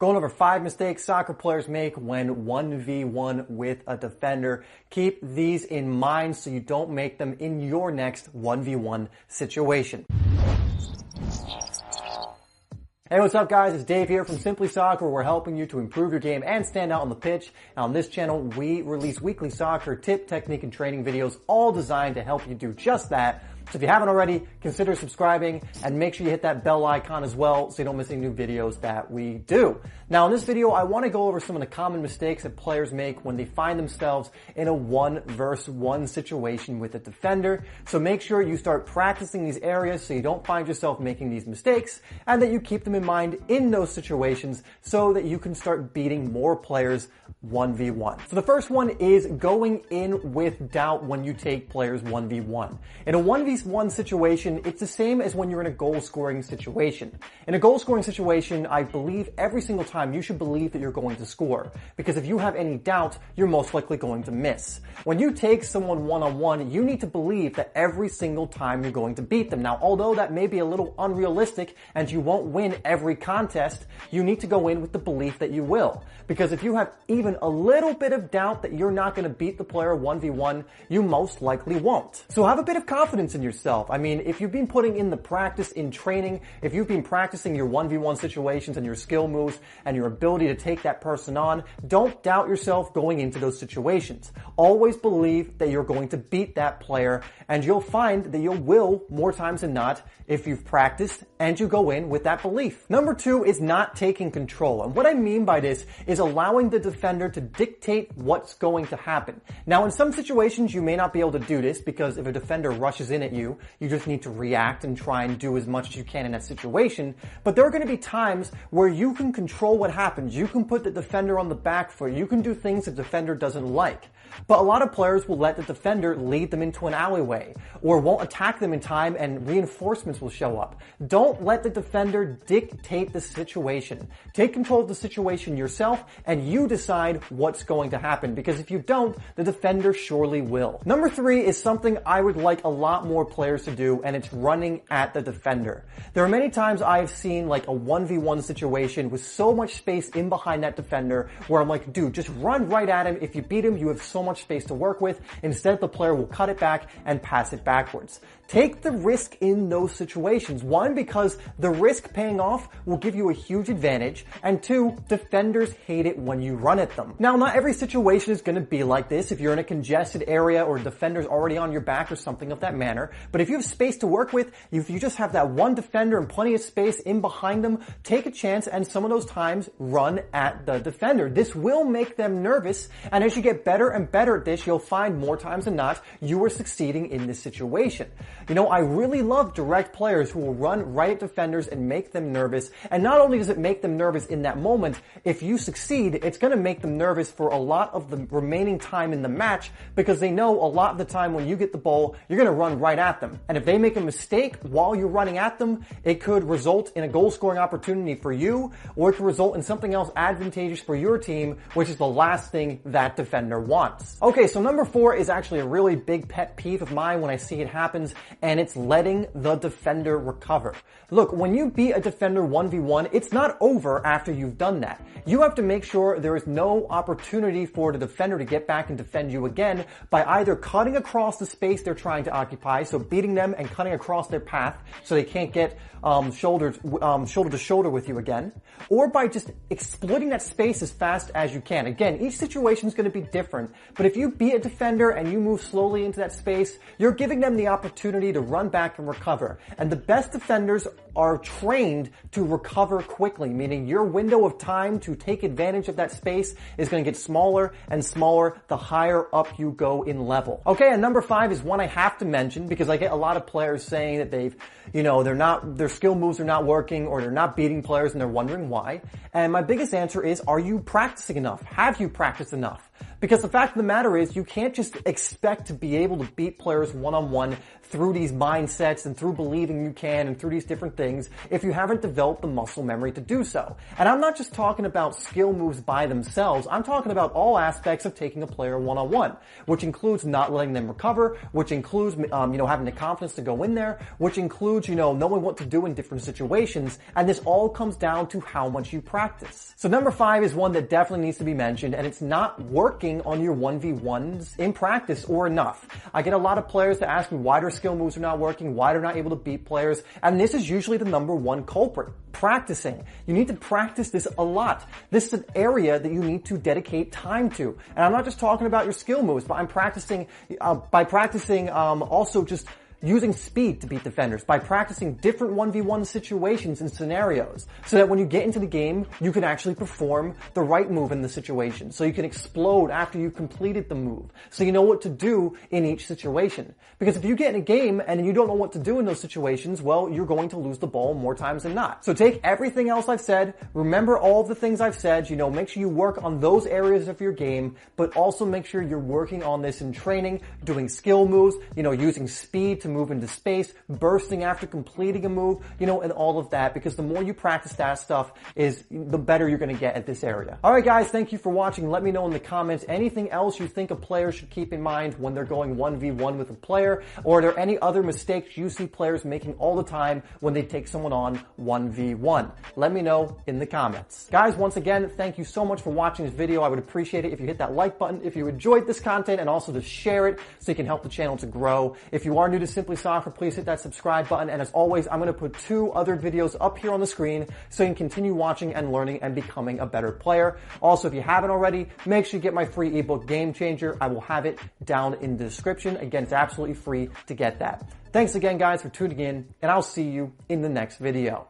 Going over 5 mistakes soccer players make when 1v1 with a defender. Keep these in mind so you don't make them in your next 1v1 situation. Hey, what's up guys? It's Dave here from Simply Soccer, where we're helping you to improve your game and stand out on the pitch. And on this channel, we release weekly soccer tip, technique, and training videos, all designed to help you do just that. So if you haven't already, consider subscribing and make sure you hit that bell icon as well so you don't miss any new videos that we do. Now in this video, I want to go over some of the common mistakes that players make when they find themselves in a 1-versus-1 situation with a defender. So make sure you start practicing these areas so you don't find yourself making these mistakes, and that you keep them in mind in those situations so that you can start beating more players 1v1. So the first one is going in with doubt when you take players 1v1. In a 1v1 situation, it's the same as when you're in a goal-scoring situation. In a goal-scoring situation, I believe every single time you should believe that you're going to score. Because if you have any doubt, you're most likely going to miss. When you take someone one-on-one, you need to believe that every single time you're going to beat them. Now, although that may be a little unrealistic and you won't win every contest, you need to go in with the belief that you will. Because if you have even a little bit of doubt that you're not going to beat the player 1v1, you most likely won't. So have a bit of confidence in yourself. I mean, if you've been putting in the practice in training, if you've been practicing your 1v1 situations and your skill moves and your ability to take that person on, don't doubt yourself going into those situations. Always believe that you're going to beat that player, and you'll find that you will more times than not if you've practiced and you go in with that belief. Number 2 is not taking control. And what I mean by this is allowing the defender to dictate what's going to happen. Now, in some situations, you may not be able to do this because if a defender rushes in at you, you just need to react and try and do as much as you can in that situation. But there are going to be times where you can control what happens. You can put the defender on the back foot. You can do things the defender doesn't like. But a lot of players will let the defender lead them into an alleyway or won't attack them in time, and reinforcements will show up. Don't let the defender dictate the situation. Take control of the situation yourself and you decide what's going to happen, because if you don't, the defender surely will. Number 3 is something I would like a lot more players to do, and it's running at the defender. There are many times I've seen like a 1v1 situation with so much space in behind that defender where I'm like, dude, just run right at him. If you beat him, you have so much space to work with. Instead, the player will cut it back and pass it backwards. Take the risk in those situations. 1, because the risk paying off will give you a huge advantage, and 2, defenders hate it when you run at them. Now, not every situation is going to be like this. If you're in a congested area or a defender's already on your back or something of that manner, but if you have space to work with, if you just have that one defender and plenty of space in behind them, take a chance and some of those times run at the defender. This will make them nervous, and as you get better and better at this, you'll find more times than not you are succeeding in this situation. You know, I really love direct players who will run right at defenders and make them nervous. And not only does it make them nervous in that moment, if you succeed, it's going to make them nervous for a lot of the remaining time in the match, because they know a lot of the time when you get the ball, you're going to run right at them. And if they make a mistake while you're running at them, it could result in a goal-scoring opportunity for you, or it could result in something else advantageous for your team, which is the last thing that defender wants. Okay, so number 4 is actually a really big pet peeve of mine when I see it happens, and it's letting the defender recover. Look, when you beat a defender 1v1, it's not over after you've done that. You have to make sure there is no opportunity for the defender to get back and defend you again by either cutting across the space they're trying to occupy, so beating them and cutting across their path so they can't get shoulder to shoulder with you again, or by just exploiting that space as fast as you can. Again, each situation is going to be different, but if you beat a defender and you move slowly into that space, you're giving them the opportunity to run back and recover. And the best defenders are trained to recover quickly, meaning your window of time to take advantage of that space is going to get smaller and smaller the higher up you go in level. Okay, and number 5 is one I have to mention because I get a lot of players saying that their skill moves are not working or they're not beating players and they're wondering why. And my biggest answer is, are you practicing enough? Have you practiced enough? Because the fact of the matter is, you can't just expect to be able to beat players one-on-one through these mindsets and through believing you can and through these different things if you haven't developed the muscle memory to do so. And I'm not just talking about skill moves by themselves, I'm talking about all aspects of taking a player one-on-one, which includes not letting them recover, which includes, having the confidence to go in there, which includes, knowing what to do in different situations, and this all comes down to how much you practice. So number 5 is one that definitely needs to be mentioned, and it's not working on your 1v1s in practice or enough. I get a lot of players that ask me why their skill moves are not working, why they're not able to beat players, and this is usually the number 1 culprit. Practicing. You need to practice this a lot. This is an area that you need to dedicate time to. And I'm not just talking about your skill moves, but I'm practicing, also just using speed to beat defenders, by practicing different 1v1 situations and scenarios, so that when you get into the game, you can actually perform the right move in the situation, so you can explode after you've completed the move, so you know what to do in each situation. Because if you get in a game and you don't know what to do in those situations, well, you're going to lose the ball more times than not. So take everything else I've said, remember all of the things I've said, make sure you work on those areas of your game, but also make sure you're working on this in training, doing skill moves, using speed to move into space, bursting after completing a move, and all of that, because the more you practice that stuff the better you're going to get at this area. Alright guys, thank you for watching. Let me know in the comments anything else you think a player should keep in mind when they're going 1v1 with a player, or are there any other mistakes you see players making all the time when they take someone on 1v1? Let me know in the comments. Guys, once again, thank you so much for watching this video. I would appreciate it if you hit that like button, if you enjoyed this content, and also to share it so you can help the channel to grow. If you are new to Simply Soccer, please hit that subscribe button, and as always, I'm going to put 2 other videos up here on the screen so you can continue watching and learning and becoming a better player. Also, if you haven't already, make sure you get my free ebook, Game Changer. I will have it down in the description. Again, it's absolutely free to get that. Thanks again, guys, for tuning in, and I'll see you in the next video.